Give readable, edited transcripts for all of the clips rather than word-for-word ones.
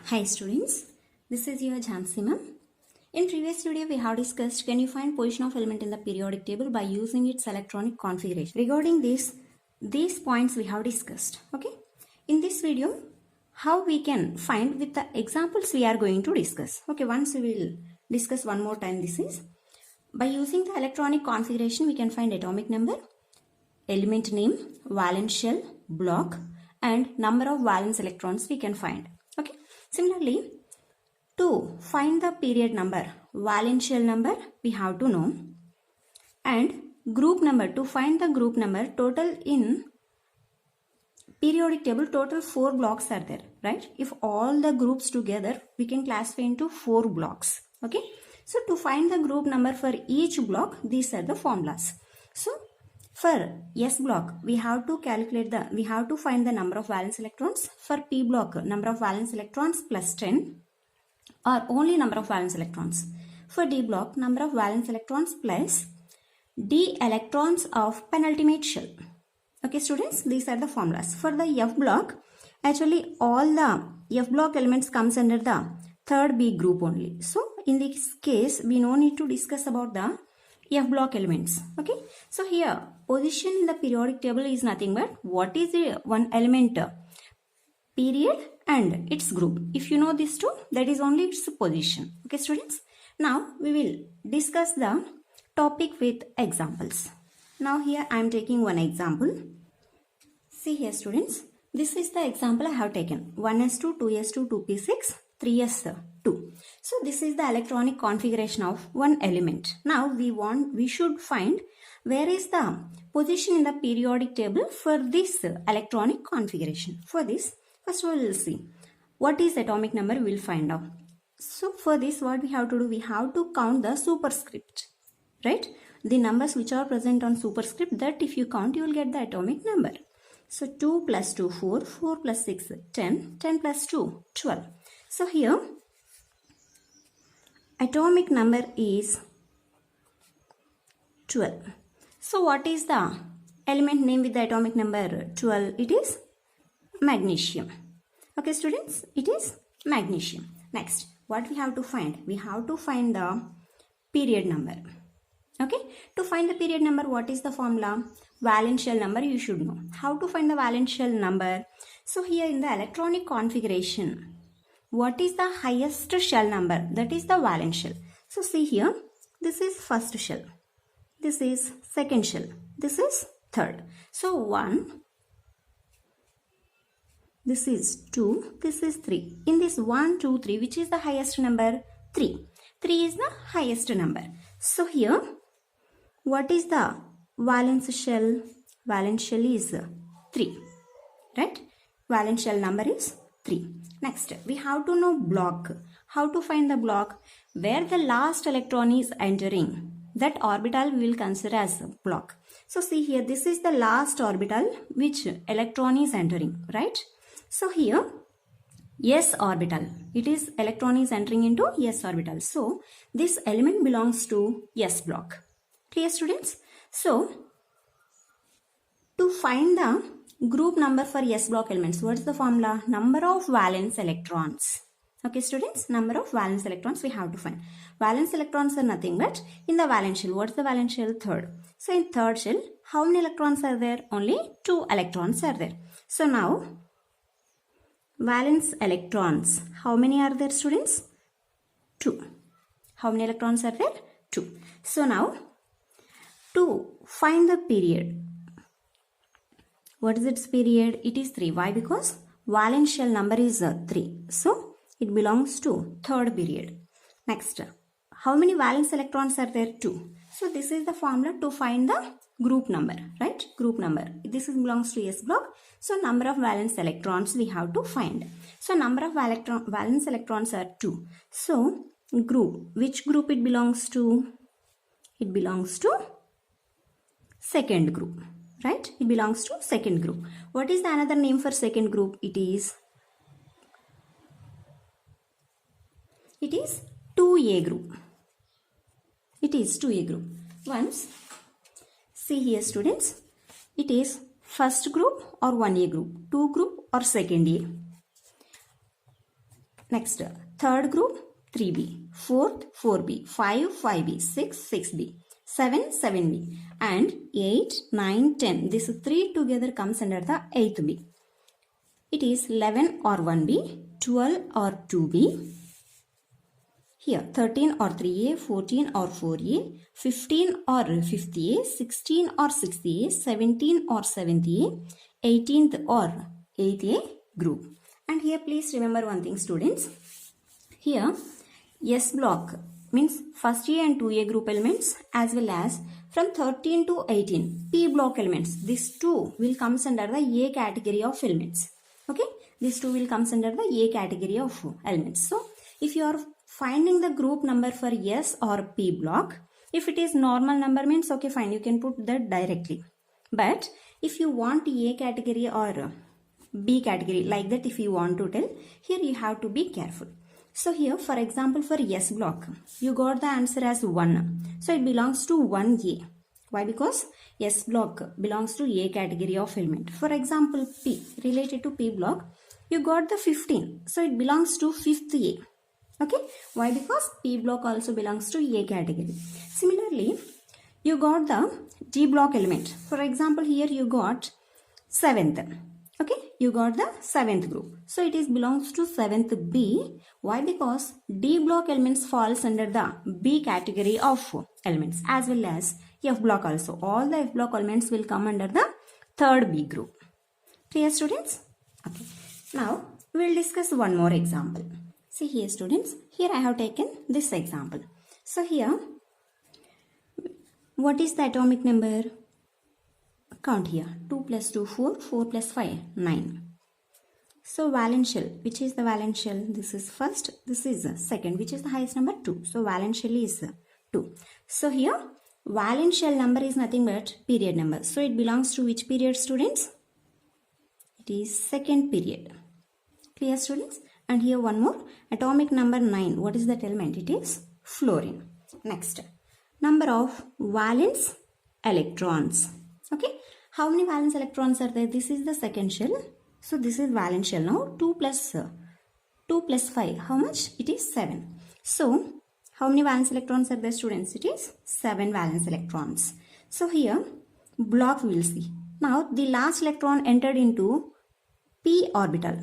Hi students, this is your Jhansi ma'am. In previous video we have discussed can you find position of element in the periodic table by using its electronic configuration. Regarding these points we have discussed. Okay. In this video, how we can find with the examples we are going to discuss. Okay, once we will discuss one more time this is. By using the electronic configuration we can find atomic number, element name, valence shell, block and number of valence electrons we can find. Okay. Similarly, to find the period number, valence shell number we have to know, and group number, to find the group number, total in periodic table total 4 blocks are there, right? If all the groups together we can classify into 4 blocks. Okay, so to find the group number for each block, these are the formulas. So for S block we have to find the number of valence electrons. For P block, number of valence electrons plus 10 or only number of valence electrons. For D block, number of valence electrons plus D electrons of penultimate shell. Okay students, these are the formulas. For the F block, actually all the F block elements comes under the third B group only. So in this case we no need to discuss about the F block elements. Okay, so here position in the periodic table is nothing but what is the one element, period and its group. If you know this too, that is only its position. Okay students, now we will discuss the topic with examples. Now here I am taking one example. See here students, this is the example I have taken. 1s2, 2s2, 2p6, 3s2. So this is the electronic configuration of one element. Now we should find where is the position in the periodic table for this electronic configuration. For this, first of all we will see what is atomic number, we will find out. So for this what we have to do, we have to count the superscript, right? The numbers which are present on superscript, that if you count you will get the atomic number. So 2 plus 2, 4, 4 plus 6, 10, 10 plus 2, 12. So here atomic number is 12. So what is the element name with the atomic number 12? It is magnesium. Okay students, it is magnesium. Next, what we have to find? We have to find the period number. Okay, to find the period number, what is the formula? Valence shell number you should know. How to find the valence shell number? So here in the electronic configuration, what is the highest shell number? That is the valence shell. So see here, this is first shell, this is second shell, this is third. So 1, this is 2, this is 3. In this 1, 2, 3, which is the highest number? 3. 3 is the highest number. So here, what is the valence shell? Valence shell is 3, right? Valence shell number is 3. Next, we have to know block. How to find the block? Where the last electron is entering, that orbital we will consider as a block. So see here, this is the last orbital which electron is entering, right? So here S orbital, it is electron is entering into S orbital. So this element belongs to S block. Clear students? So to find the group number for S block elements, what is the formula? Number of valence electrons. Okay students, number of valence electrons we have to find. Valence electrons are nothing but in the valence shell. What is the valence shell? Third. So in third shell, how many electrons are there? Only 2 electrons are there. So now valence electrons, how many are there students? 2. How many electrons are there? 2. So now to find the period, what is its period? It is 3. Why? Because valence shell number is 3. So it belongs to third period. Next, how many valence electrons are there? 2. So this is the formula to find the group number, right? Group number. This belongs to S block. So number of valence electrons we have to find. So number of valence electrons are 2. So group, which group it belongs to? It belongs to second group, right? It belongs to second group. What is the another name for second group? It is 2A group. It is 2A group. Once, see here students, it is first group or 1A group, 2 group or second A. Next, third group 3b, fourth 4b, 5 5b, 6 6b, 7 7b, and 8 9 10. This 3 together comes under the 8th b. It is 11 or 1b, 12 or 2b. Here 13 or 3a, 14 or 4a, 15 or 50a, 16 or 60a, 17 or 70a, 18th or 8a group. And here please remember one thing, students. Here S block means first A and 2A group elements, as well as from 13 to 18 P block elements. These two will comes under the A category of elements. Okay, these two will comes under the A category of elements. So if you are finding the group number for S or P block, if it is normal number means okay fine, you can put that directly. But if you want A category or B category, like that if you want to tell, here you have to be careful. So here for example for S block, you got the answer as 1. So it belongs to 1A. Why? Because S block belongs to A category of element. For example P, related to P block, you got the 15. So it belongs to 5th A. Okay. Why? Because P block also belongs to A category. Similarly, you got the D block element. For example here you got 7th. Okay, you got the 7th group. So it is belongs to 7th B. Why? Because D block elements falls under the B category of elements, as well as F block also. All the F block elements will come under the 3rd B group. Clear, students? Okay. Now we will discuss one more example. See here, students. Here I have taken this example. So here, what is the atomic number? Count here. 2 plus 2, 4. 4 plus 5, 9. So valence shell. Which is the valence shell? This is first. This is second. Which is the highest number? 2. So valence shell is 2. So here, valence shell number is nothing but period number. So it belongs to which period, students? It is second period. Clear, students? And here one more. Atomic number 9. What is that element? It is fluorine. Next. Number of valence electrons. Okay. How many valence electrons are there? This is the second shell. So this is valence shell now. 2 plus 5. How much? It is 7. So how many valence electrons are there, students? It is 7 valence electrons. So here block we will see. Now the last electron entered into p orbital.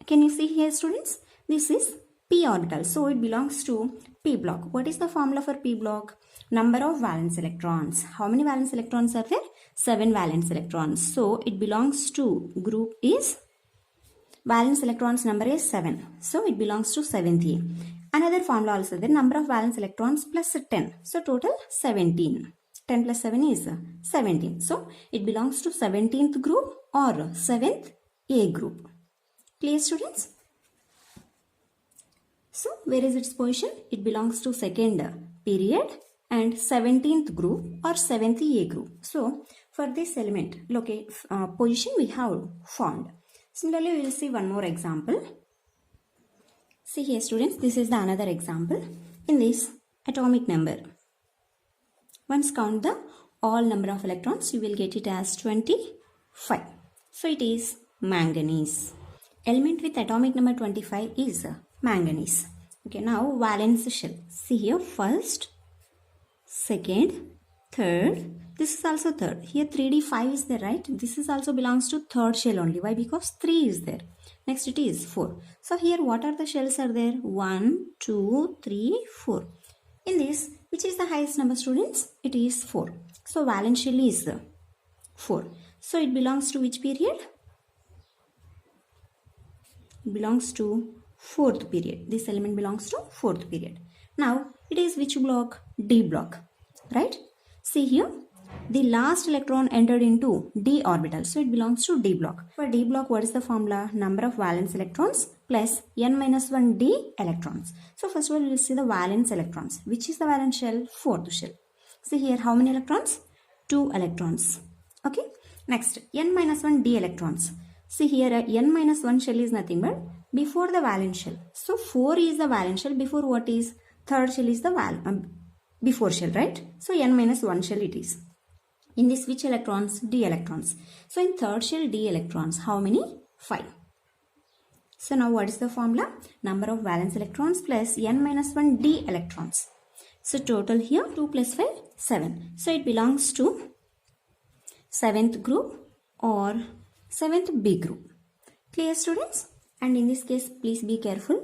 Can you see here, students? This is p orbital. So it belongs to p block. What is the formula for p block? Number of valence electrons. How many valence electrons are there? 7 valence electrons. So it belongs to group is valence electrons number is 7. So it belongs to 7th A. Another formula also there. Number of valence electrons plus 10. So total 17. 10 plus 7 is 17. So it belongs to 17th group or 7th A group. Clear, students? So where is its position? It belongs to second period and 17th group or 7th A group. So for this element position we have found. Similarly, we will see one more example. See here, students, this is the another example. In this atomic number, once count the all number of electrons, you will get it as 25. So it is manganese. Element with atomic number 25 is manganese. Okay, now valence shell. See here, first, second, third. This is also third. Here 3d5 is there, right? This is also belongs to third shell only. Why? Because 3 is there. Next it is 4. So here what are the shells are there? 1, 2, 3, 4. In this, which is the highest number, students? It is 4. So valence shell is 4. So it belongs to which period? It belongs to 4th period. This element belongs to 4th period. Now it is which block? D block, right? See here, the last electron entered into d orbital. So it belongs to d block. For d block, what is the formula? Number of valence electrons plus n minus 1 d electrons. So first of all, we will see the valence electrons. Which is the valence shell? 4th shell. See here, how many electrons? 2 electrons. Okay. Next, n minus 1 d electrons. See here, n minus 1 shell is nothing but before the valence shell. So 4 is the valence shell. Before what is? Third shell is the before shell, right? So n minus 1 shell it is. In this, which electrons? D electrons. So in third shell, D electrons. How many? 5. So now what is the formula? Number of valence electrons plus n minus 1 d electrons. So total here 2 plus 5, 7. So it belongs to 7th group or 7th B group. Clear, students? And in this case, please be careful.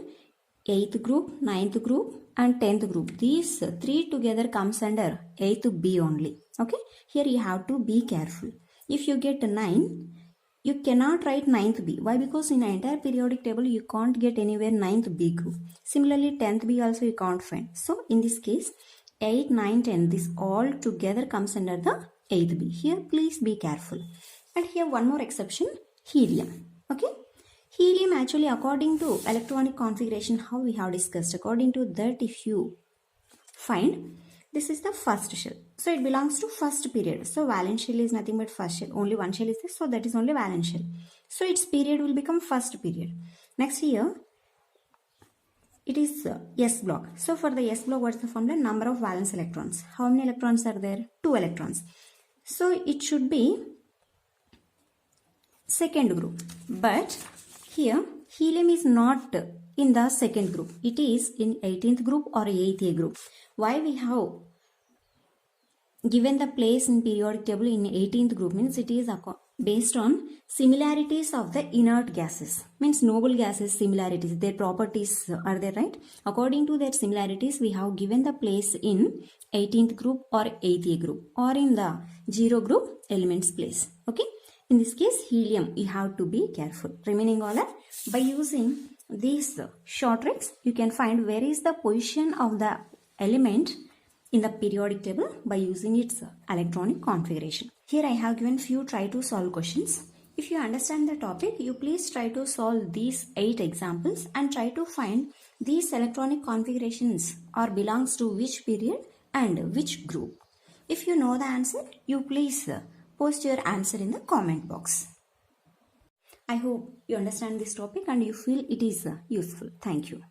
8th group, 9th group and 10th group. These three together comes under 8th B only. Okay? Here you have to be careful. If you get 9, you cannot write 9th B. Why? Because in an entire periodic table, you can't get anywhere 9th B group. Similarly, 10th B also you can't find. So in this case, 8, 9, 10, this all together comes under the 8th B. Here, please be careful. And here one more exception, helium. Okay? Helium actually, according to electronic configuration, how we have discussed, according to that, if you find, this is the first shell. So it belongs to first period. So valence shell is nothing but first shell. Only one shell is this. So that is only valence shell. So its period will become first period. Next here, it is S block. So for the S block, what's the formula? Number of valence electrons. How many electrons are there? 2 electrons. So it should be second group. But here, helium is not in the second group. It is in 18th group or 8th A group. Why we have given the place in periodic table in 18th group means it is based on similarities of the inert gases. Means noble gases similarities. Their properties are there, right? According to their similarities, we have given the place in 18th group or 8th A group or in the 0 group elements place. Okay? In this case, helium, you have to be careful. Remaining all that, by using these short tricks, you can find where is the position of the element in the periodic table by using its electronic configuration. Here I have given few try to solve questions. If you understand the topic, you please try to solve these 8 examples and try to find these electronic configurations or belongs to which period and which group. If you know the answer, you please post your answer in the comment box. I hope you understand this topic and you feel it is useful. Thank you.